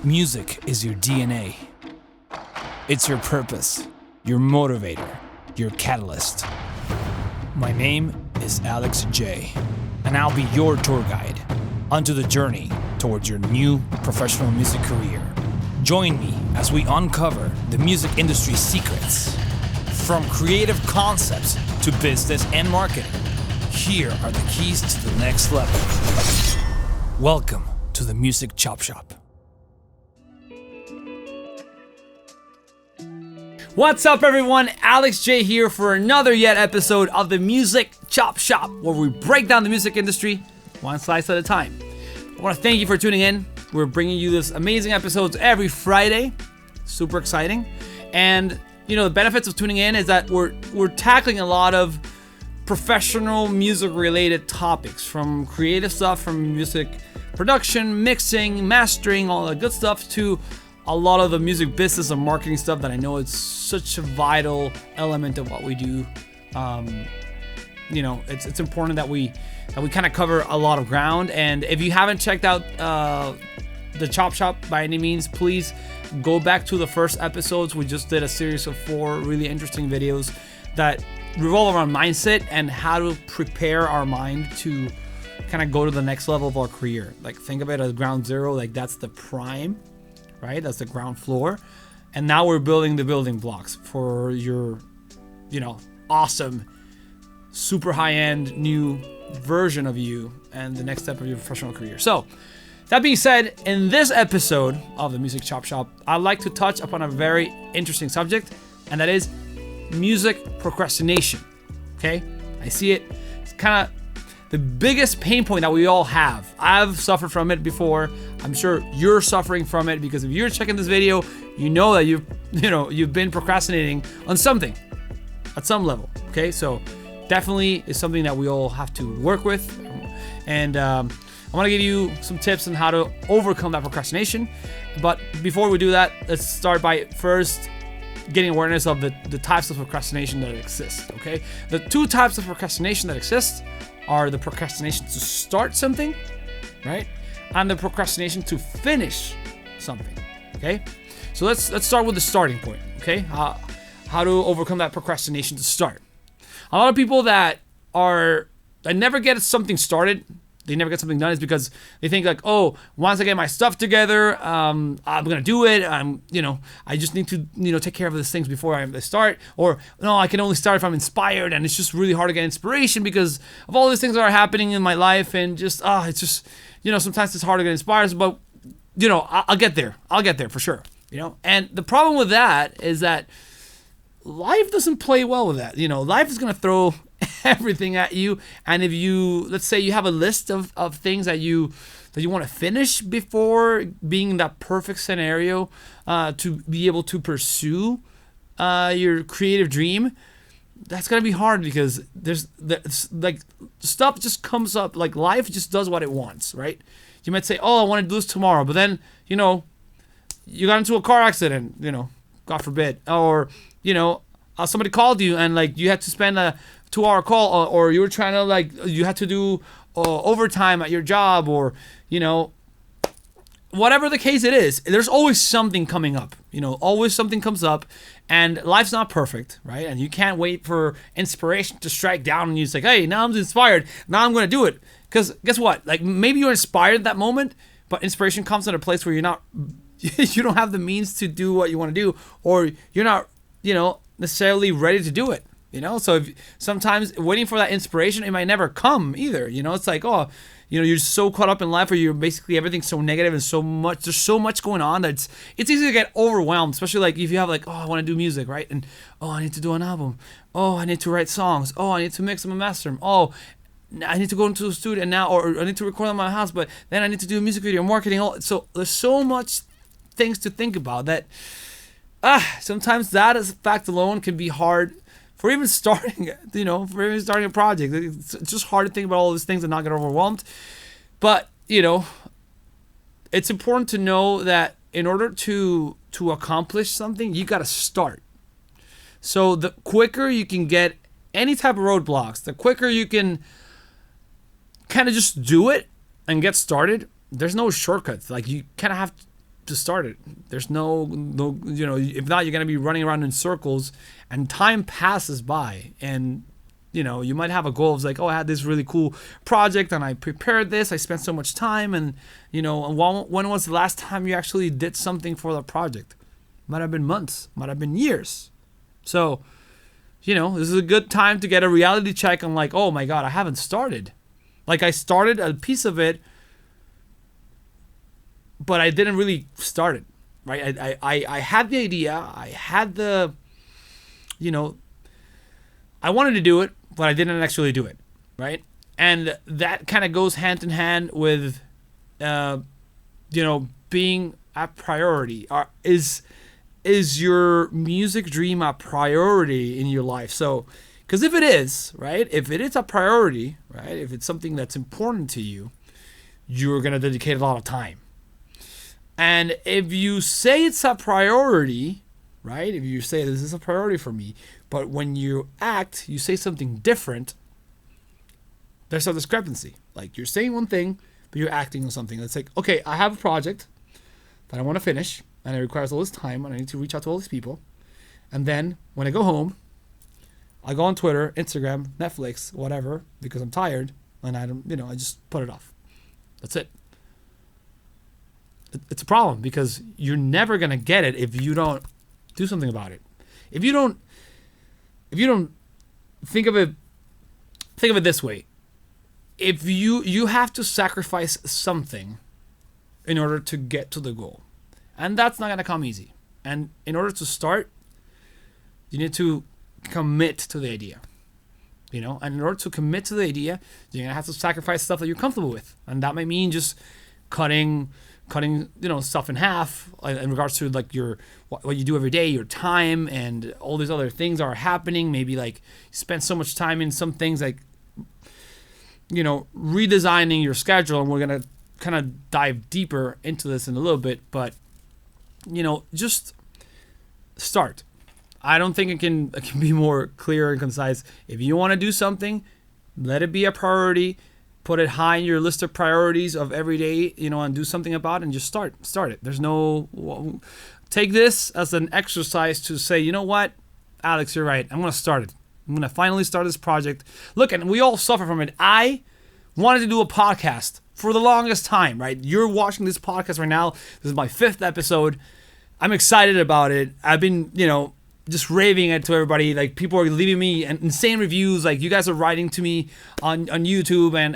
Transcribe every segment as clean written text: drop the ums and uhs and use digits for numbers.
Music is your DNA. It's your purpose, your motivator, your catalyst. My name is alexj, and I'll be your tour guide onto the journey towards your new professional music career. Join me as we uncover the music industry's secrets. From creative concepts to business and marketing, here are the keys to the next level. Welcome to the Music Chop Shop. What's up, everyone? alexj here for another yet episode of the Music Chop Shop, where we break down the music industry one slice at a time. I want to thank you for tuning in. We're bringing you this amazing episodes every Friday. Super exciting. And the benefits of tuning in is that we're tackling a lot of professional music related topics, from creative stuff, from music production, mixing, mastering, all that good stuff, to a lot of the music business and marketing stuff that I know is such a vital element of what we do. It's important that we kind of cover a lot of ground. And if you haven't checked out the Chop Shop by any means, please go back to the first episodes. We just did a series of 4 really interesting videos that revolve around mindset and how to prepare our mind to kind of go to the next level of our career. Like, think of it as ground zero, like that's the prime, right? That's the ground floor. And now we're building the building blocks for your, awesome, super high-end new version of you and the next step of your professional career. So, that being said, in this episode of the Music Chop Shop, I'd like to touch upon a very interesting subject, and that is music procrastination. Okay? I see it. It's kind of the biggest pain point that we all have. I've suffered from it before. I'm sure you're suffering from it, because if you're checking this video, you know that you've been procrastinating on something at some level. Okay? So definitely is something that we all have to work with. And I want to give you some tips on how to overcome that procrastination. But before we do that, let's start by first getting awareness of the types of procrastination that exist. Okay? The 2 types of procrastination that exist are the procrastination to start something, right? And the procrastination to finish something. Okay? So let's start with the starting point. Okay? How to overcome that procrastination to start. A lot of people that never get something started, they never get something done, is because they think like, oh, once I get my stuff together, I'm gonna do it. I just need to, take care of these things before I start. Or no, I can only start if I'm inspired, and it's just really hard to get inspiration because of all these things that are happening in my life, and just it's just, sometimes it's hard to get inspired. But I'll get there. I'll get there for sure. And the problem with that is that life doesn't play well with that. Life is gonna throw everything at you, and if let's say you have a list of things that you want to finish before being in that perfect scenario to be able to pursue your creative dream, that's gonna be hard, because there's like stuff just comes up. Like, life just does what it wants, right? You might say, oh, I want to do this tomorrow, but then you got into a car accident, God forbid, or somebody called you and like you had to spend a 2-hour call, or you were trying to you had to do overtime at your job, or whatever the case it is. There's always something coming up. Always something comes up, and life's not perfect, right? And you can't wait for inspiration to strike down and you say, hey, now I'm inspired, now I'm gonna do it. Because guess what? Like, maybe you're inspired at that moment, but inspiration comes at a place where you're not you don't have the means to do what you want to do, or you're not necessarily ready to do it. So if sometimes waiting for that inspiration, it might never come either. It's like, oh, you're so caught up in life where you're basically, everything's so negative and there's so much going on that it's easy to get overwhelmed, especially like if you have like, oh, I want to do music, right? And oh, I need to do an album. Oh, I need to write songs. Oh, I need to mix them and master them. Oh, I need to go into the studio now, or I need to record in my house, but then I need to do a music video, marketing. So there's so much things to think about that sometimes that as a fact alone can be hard for even starting, a project. It's just hard to think about all these things and not get overwhelmed. But, it's important to know that in order to accomplish something, you got to start. So the quicker you can get any type of roadblocks, the quicker you can kind of just do it and get started. There's no shortcuts. Like, you kind of have just start it. There's no, if not, you're going to be running around in circles and time passes by. And, you might have a goal of like, oh, I had this really cool project and I prepared this. I spent so much time. And, when was the last time you actually did something for the project? Might have been months, might have been years. So, this is a good time to get a reality check on like, oh my God, I haven't started. Like I started a piece of it, but I didn't really start it, right? I had the idea. I had the, I wanted to do it, but I didn't actually do it, right? And that kind of goes hand in hand with, being a priority. Is your music dream a priority in your life? So, because if it is, right, if it is a priority, right, if it's something that's important to you, you're going to dedicate a lot of time. And if you say it's a priority, right, if you say this is a priority for me, but when you act, you say something different, there's a discrepancy. Like you're saying one thing, but you're acting on something. It's like, okay, I have a project that I want to finish, and it requires all this time, and I need to reach out to all these people. And then when I go home, I go on Twitter, Instagram, Netflix, whatever, because I'm tired, and I just put it off. That's it. It's a problem because you're never gonna get it if you don't do something about it. If you don't think of it this way. If you have to sacrifice something in order to get to the goal. And that's not going to come easy. And in order to start, you need to commit to the idea. And in order to commit to the idea, you're going to have to sacrifice stuff that you're comfortable with. And that might mean just cutting stuff in half in regards to like what you do every day, your time, and all these other things are happening. Maybe like you spend so much time in some things like, redesigning your schedule. And we're going to kind of dive deeper into this in a little bit, but just start. I don't think it can be more clear and concise. If you want to do something, let it be a priority. Put it high in your list of priorities of every day, and do something about it and just start it. There's no, take this as an exercise to say, you know what, Alex, you're right. I'm going to start it. I'm going to finally start this project. Look, and we all suffer from it. I wanted to do a podcast for the longest time, right? You're watching this podcast right now. This is my 5th episode. I'm excited about it. I've been, just raving it to everybody. Like people are leaving me insane reviews. Like you guys are writing to me on YouTube and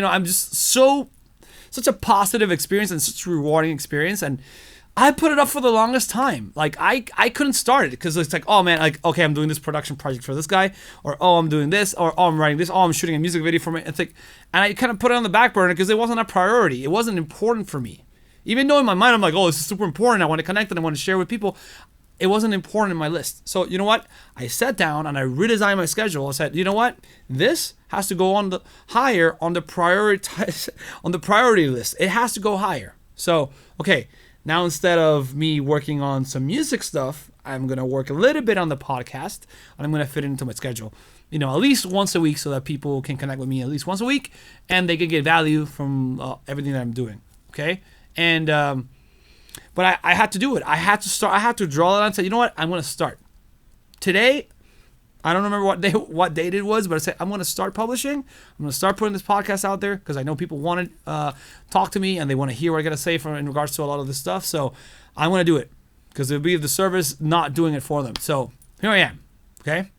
I'm just such a positive experience and such a rewarding experience. And I put it up for the longest time. Like I couldn't start it because it's like, oh man, like, okay, I'm doing this production project for this guy, or oh, I'm doing this, or oh, I'm writing this, oh, I'm shooting a music video for me. It's like, and I kind of put it on the back burner because it wasn't a priority. It wasn't important for me. Even though in my mind, I'm like, oh, this is super important. I want to connect and I want to share with people. It wasn't important in my list. So you know what? I sat down and I redesigned my schedule. I said, you know what? This has to go on the higher on the priority list. It has to go higher. So, okay. Now, instead of me working on some music stuff, I'm going to work a little bit on the podcast, and I'm going to fit it into my schedule, at least once a week so that people can connect with me at least once a week, and they can get value from everything that I'm doing, okay? And, but I had to do it. I had to start. I had to draw it on and say, you know what? I'm going to start. Today, I don't remember what date it was, but I said, I'm going to start publishing. I'm going to start putting this podcast out there because I know people want to talk to me and they want to hear what I got to say in regards to a lot of this stuff. So I want to do it because it would be the service not doing it for them. So here I am. Okay.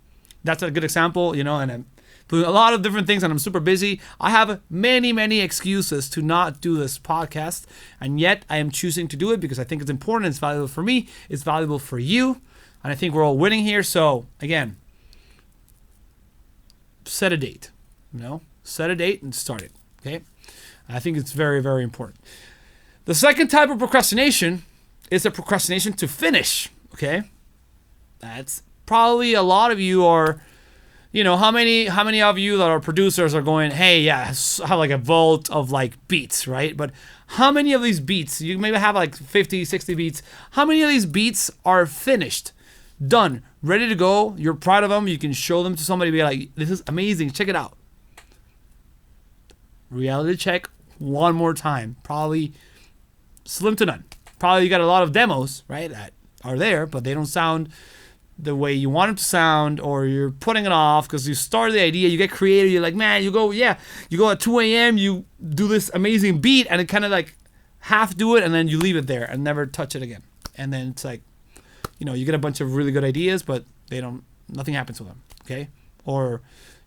That's a good example, and I'm doing a lot of different things and I'm super busy. I have many, many excuses to not do this podcast. And yet I am choosing to do it because I think it's important. It's valuable for me. It's valuable for you. And I think we're all winning here. So again, set a date, set a date and start it. Okay. I think it's very, very important. The second type of procrastination is a procrastination to finish. Okay. That's probably a lot of you are, how many of you that are producers are going, hey, yeah, I have like a vault of like beats, right? But how many of these beats, you maybe have like 50, 60 beats. How many of these beats are finished? Done, ready to go, you're proud of them, you can show them to somebody, be like, this is amazing, check it out. Reality check one more time, probably slim to none. Probably you got a lot of demos, right, that are there, but they don't sound the way you want them to sound, or you're putting it off because you started the idea, you get creative, you're like, man, you go at 2 a.m., you do this amazing beat, and it kind of like half do it, and then you leave it there and never touch it again. And then it's like, you get a bunch of really good ideas, but nothing happens with them, okay? Or,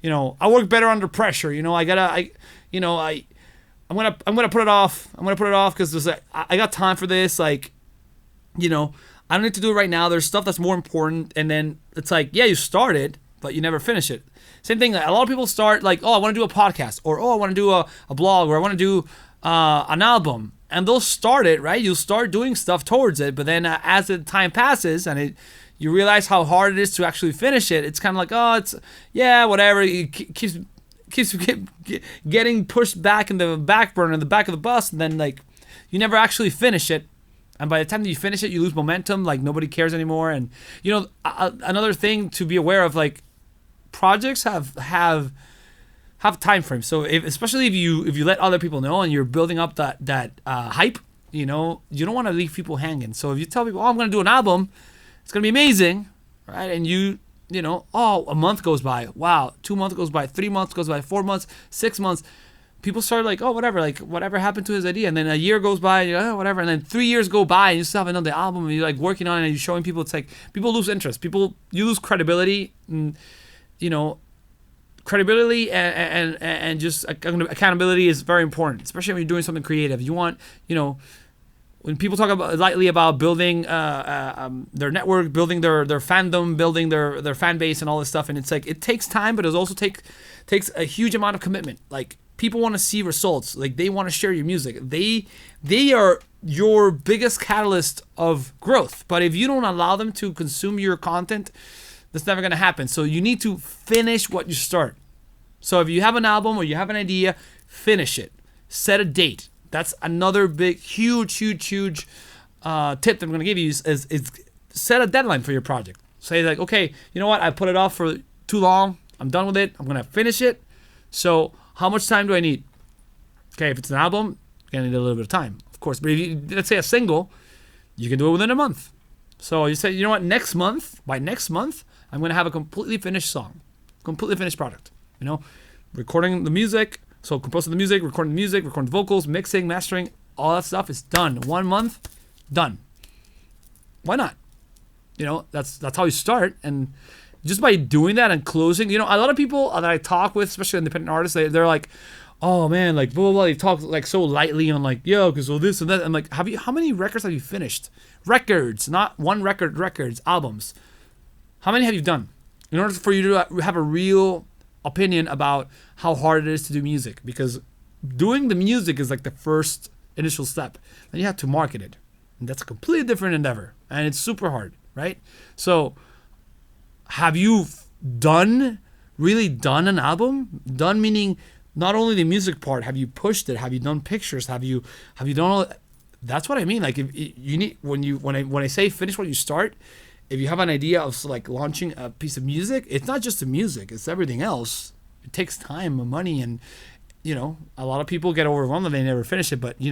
I work better under pressure. I'm gonna put it off. I'm gonna put it off because I got time for this. Like, I don't need to do it right now. There's stuff that's more important. And then it's like, yeah, you started, but you never finish it. Same thing. Like, a lot of people start like, oh, I want to do a podcast, or oh, I want to do a blog, or I want to do an album, and they'll start it, right? You'll start doing stuff towards it, but then as the time passes and you realize how hard it is to actually finish it, it's kind of like, oh, it's, yeah, whatever. It keeps getting pushed back in the back burner, in the back of the bus, and then like you never actually finish it. And by the time that you finish it, you lose momentum. Like nobody cares anymore. And another thing to be aware of, like projects have time frames. So especially if you let other people know and you're building up that hype, you don't want to leave people hanging. So if you tell people, oh, I'm going to do an album, it's going to be amazing, right? And a month goes by. Wow, 2 months goes by, 3 months goes by, 4 months, 6 months. People start like, oh, whatever happened to his idea. And then a year goes by, and you're like, oh, whatever. And then 3 years go by, and you still haven't done the album, and you're like working on it, and you're showing people. It's like people lose interest. You lose credibility, and credibility and just accountability is very important, especially when you're doing something creative. You want, when people talk lightly about building their network, building their fandom, building their fan base and all this stuff, and it's like it takes time, but it also takes a huge amount of commitment. Like people want to see results, like they want to share your music. They are your biggest catalyst of growth. But if you don't allow them to consume your content, that's never going to happen. So you need to finish what you start. So if you have an album or you have an idea, finish it. Set a date. That's another big, huge tip that I'm going to give you is set a deadline for your project. Say like, okay, you know what? I put it off for too long. I'm done with it. I'm going to finish it. So how much time do I need? Okay, if it's an album, you're going to need a little bit of time, of course. But if you, let's say a single, you can do it within a month. So you say, you know what? By next month, I'm going to have a completely finished song, completely finished product. Recording the music. So composing the music, recording the vocals, mixing, mastering, all that stuff is done. 1 month, done. Why not? That's how you start. And just by doing that and closing, a lot of people that I talk with, especially independent artists, they're like, oh man, like blah blah blah. They talk like so lightly on like, yo, because of this and that. I'm like, how many records have you finished? Records, not one record, records, albums. How many have you done? In order for you to have a real opinion about how hard it is to do music, because doing the music is like the first initial step. Then you have to market it, and that's a completely different endeavor, and it's super hard, right? So have you really done an album? Done meaning not only the music part. Have you pushed it? Have you done pictures? Have you done all? That's what I mean. Like if you need, when I say finish what you start. If you have an idea of like launching a piece of music, it's not just the music, it's everything else. It takes time and money, and a lot of people get overwhelmed and they never finish it. But you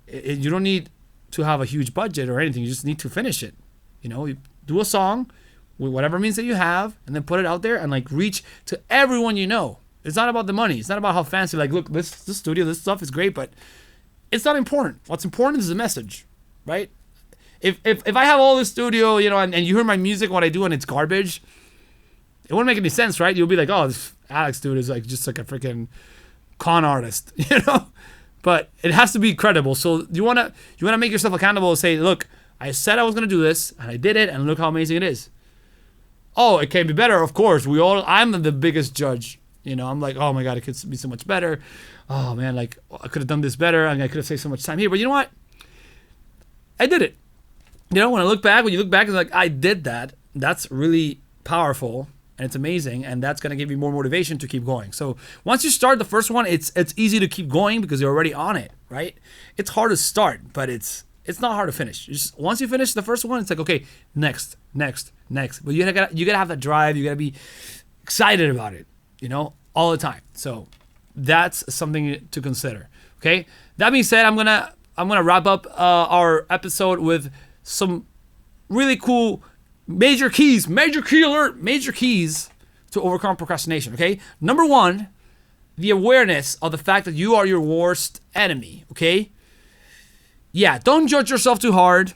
don't need to have a huge budget or anything. You just need to finish it. You do a song with whatever means that you have, and then put it out there and like reach to everyone you know. It's not about the money. It's not about how fancy. Like, look, this studio, this stuff is great, but it's not important. What's important is the message, right? If I have all this studio, and you hear my music, what I do, and it's garbage, it wouldn't make any sense, right? You'll be like, oh, this Alex dude is like just like a freaking con artist, But it has to be credible. So you wanna make yourself accountable and say, look, I said I was gonna do this, and I did it, and look how amazing it is. Oh, it can be better, of course. I'm the biggest judge. I'm like, oh my god, it could be so much better. Oh man, like I could have done this better, and I could have saved so much time here. But you know what? I did it. When you look back, it's like, I did that. That's really powerful, and it's amazing, and that's going to give you more motivation to keep going. So once you start the first one, it's easy to keep going because you're already on it, right? It's hard to start, but it's not hard to finish. Once you finish the first one, it's like, okay, next. But you gotta have that drive. You gotta be excited about it, all the time. So that's something to consider. Okay. That being said, I'm gonna I'm gonna wrap up our episode with some really cool major keys, major key alert, major keys to overcome procrastination. Okay, number one, the awareness of the fact that you are your worst enemy. Okay, yeah, don't judge yourself too hard.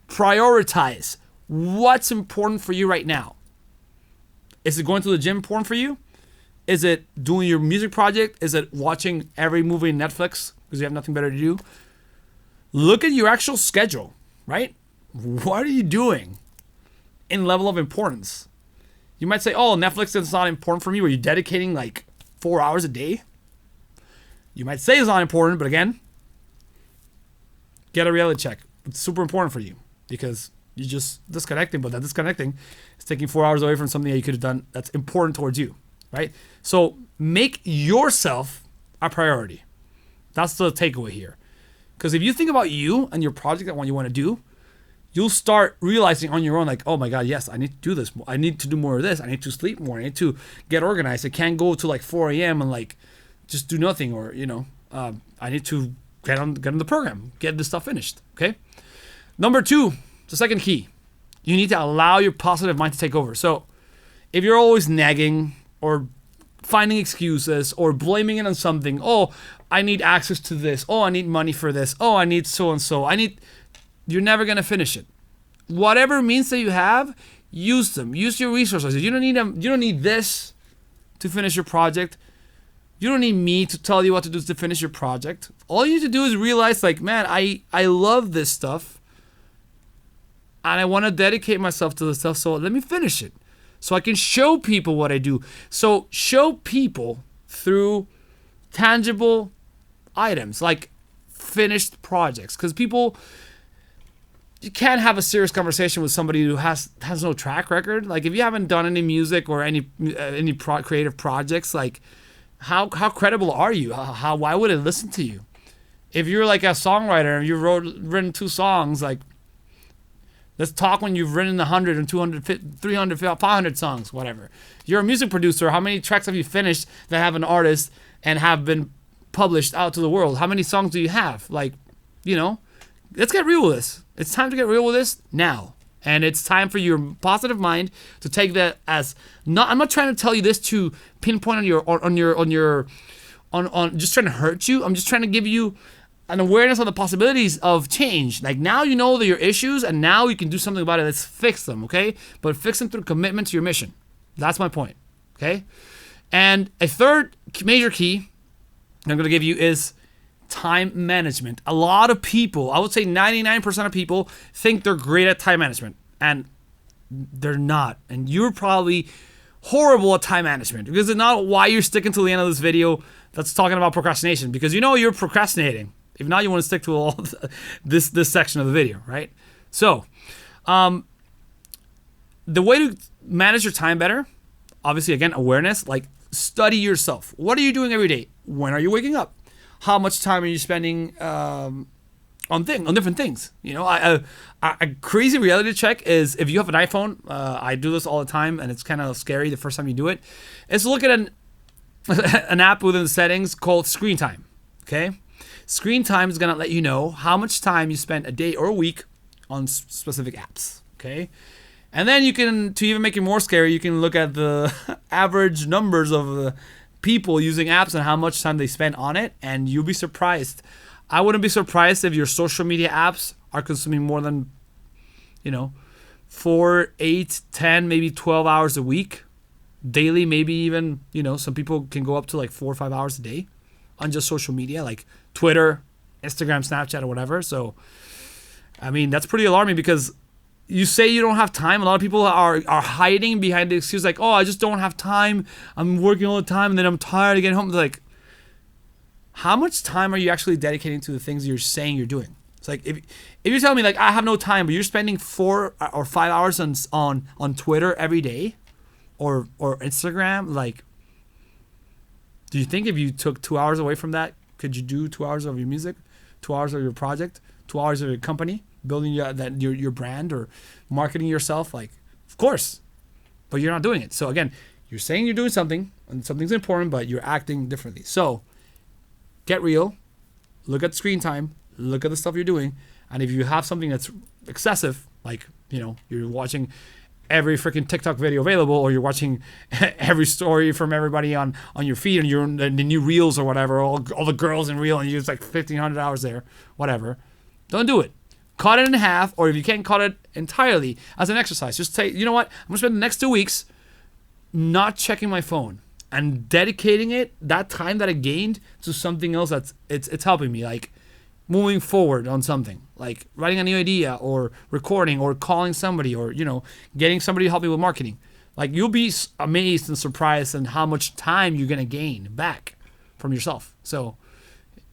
Prioritize what's important for you right now. Is it going to the gym important for you? Is it doing your music project? Is it watching every movie on Netflix because you have nothing better to do? Look at your actual schedule, right? What are you doing in level of importance? You might say, oh, Netflix is not important for me. Are you dedicating like 4 hours a day? You might say it's not important, but again, get a reality check. It's super important for you because you're just disconnecting, but that disconnecting is taking 4 hours away from something that you could have done that's important towards you, right? So make yourself a priority. That's the takeaway here. Because if you think about you and your project and what you want to do, you'll start realizing on your own, like, oh my God, yes, I need to do this. I need to do more of this. I need to sleep more. I need to get organized. I can't go to like 4 a.m. and like just do nothing, or, I need to get on the program, get this stuff finished, okay? Number two, the second key, you need to allow your positive mind to take over. So if you're always nagging or finding excuses or blaming it on something, oh, I need access to this. Oh, I need money for this. Oh, I need so-and-so. You're never going to finish it. Whatever means that you have, use them. Use your resources. You don't need them. You don't need this to finish your project. You don't need me to tell you what to do to finish your project. All you need to do is realize, like, man, I love this stuff and I want to dedicate myself to this stuff, so let me finish it so I can show people what I do. So show people through tangible items like finished projects, because you can't have a serious conversation with somebody who has no track record. Like, if you haven't done any music or any creative projects, like how credible are you? Why would it listen to you? If you're like a songwriter and you've written 2 songs, like, let's talk when you've written 100 and 200, 300, 500 songs, whatever. You're a music producer. How many tracks have you finished that have an artist and have been published out to the world? How many songs do you have? Like, let's get real with this. It's time to get real with this now. And it's time for your positive mind to take that as not. I'm not trying to tell you this to pinpoint on just trying to hurt you. I'm just trying to give you an awareness of the possibilities of change. Like, now you know that your issues, and now you can do something about it. Let's fix them, okay? But fix them through commitment to your mission. That's my point, okay? And a third major key I'm going to give you is time management. A lot of people, I would say 99% of people, think they're great at time management, and they're not. And you're probably horrible at time management, because it's not why you're sticking to the end of this video that's talking about procrastination, because you're procrastinating. If not, you want to stick to all this section of the video, right? So, the way to manage your time better, obviously, again, awareness, like, study yourself. What are you doing every day? When are you waking up? How much time are you spending on different things? A crazy reality check is, if you have an iPhone, I do this all the time, and it's kind of scary the first time you do it, is look at an app within the settings called screen time, okay? Screen time is going to let you know how much time you spend a day or a week on specific apps, okay? And then you can, to even make it more scary, you can look at the average numbers of the people using apps and how much time they spend on it, and you'll be surprised. I wouldn't be surprised if your social media apps are consuming more than, 4, 8, 10, maybe 12 hours a week. Daily, maybe even, some people can go up to like 4 or 5 hours a day on just social media, like Twitter, Instagram, Snapchat, or whatever. So, I mean, that's pretty alarming, because you say you don't have time. A lot of people are hiding behind the excuse like, oh, I just don't have time. I'm working all the time, and then I'm tired to get home. Like, how much time are you actually dedicating to the things you're saying you're doing? It's like, if you're telling me, like, I have no time, but you're spending 4 or 5 hours on Twitter every day, or Instagram, like, do you think if you took 2 hours away from that, could you do 2 hours of your music, 2 hours of your project, 2 hours of your company, building your brand or marketing yourself? Like, of course, but you're not doing it. So again, you're saying you're doing something, and something's important, but you're acting differently. So get real, look at screen time, look at the stuff you're doing. And if you have something that's excessive, like, you're watching every freaking TikTok video available, or you're watching every story from everybody on your feed, and you're in the new reels or whatever, all the girls in reel, and you use like 1,500 hours there, whatever. Don't do it. Cut it in half, or if you can't cut it entirely, as an exercise. Just say, you know what? I'm gonna spend the next 2 weeks not checking my phone and dedicating that time that I gained to something else that's it's helping me, like moving forward on something, like writing a new idea, or recording, or calling somebody, or getting somebody to help me with marketing. Like, you'll be amazed and surprised in how much time you're gonna gain back from yourself. So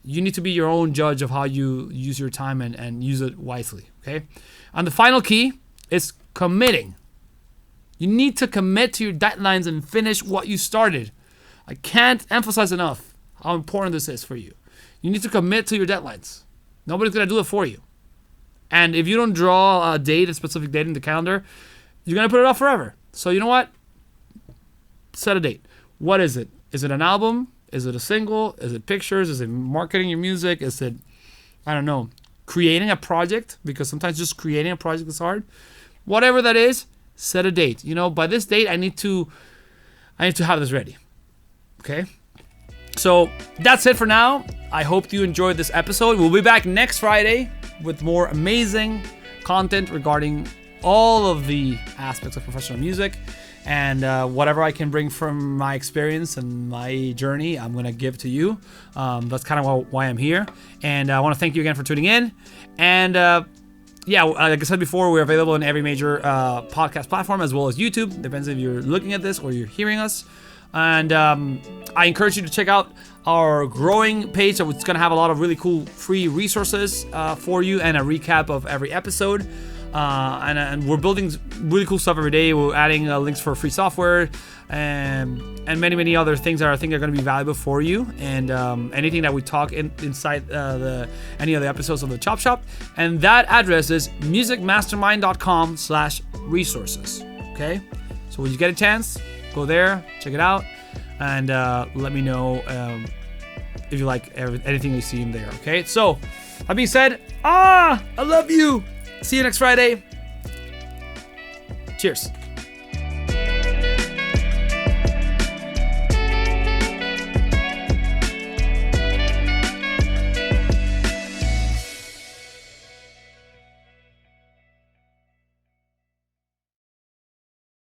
you need to be your own judge of how you use your time, and use it wisely. Okay. And the final key is committing. You need to commit to your deadlines and finish what you started. I can't emphasize enough how important this is for you. You need to commit to your deadlines. Nobody's going to do it for you. And if you don't draw a specific date in the calendar, you're going to put it off forever. So you know what? Set a date. What is it? Is it an album? Is it a single? Is it pictures? Is it marketing your music? Is it, I don't know, creating a project? Because sometimes just creating a project is hard. Whatever that is, set a date. By this date, I need to have this ready. Okay? So that's it for now. I hope you enjoyed this episode. We'll be back next Friday with more amazing content regarding all of the aspects of professional music. And whatever I can bring from my experience and my journey, I'm going to give to you. That's kind of why I'm here. And I want to thank you again for tuning in. And like I said before, we're available in every major podcast platform, as well as YouTube. Depends if you're looking at this or you're hearing us. And I encourage you to check out our growing page. It's going to have a lot of really cool free resources for you, and a recap of every episode. And we're building really cool stuff every day. We're adding links for free software and many, many other things that I think are going to be valuable for you. And anything that we talk inside any of the episodes of the Chop Shop. And that address is musicmastermind.com/resources. Okay? So when you get a chance, go there, check it out, and let me know if you like anything you see in there. Okay? So, that being said, I love you. See you next Friday. Cheers.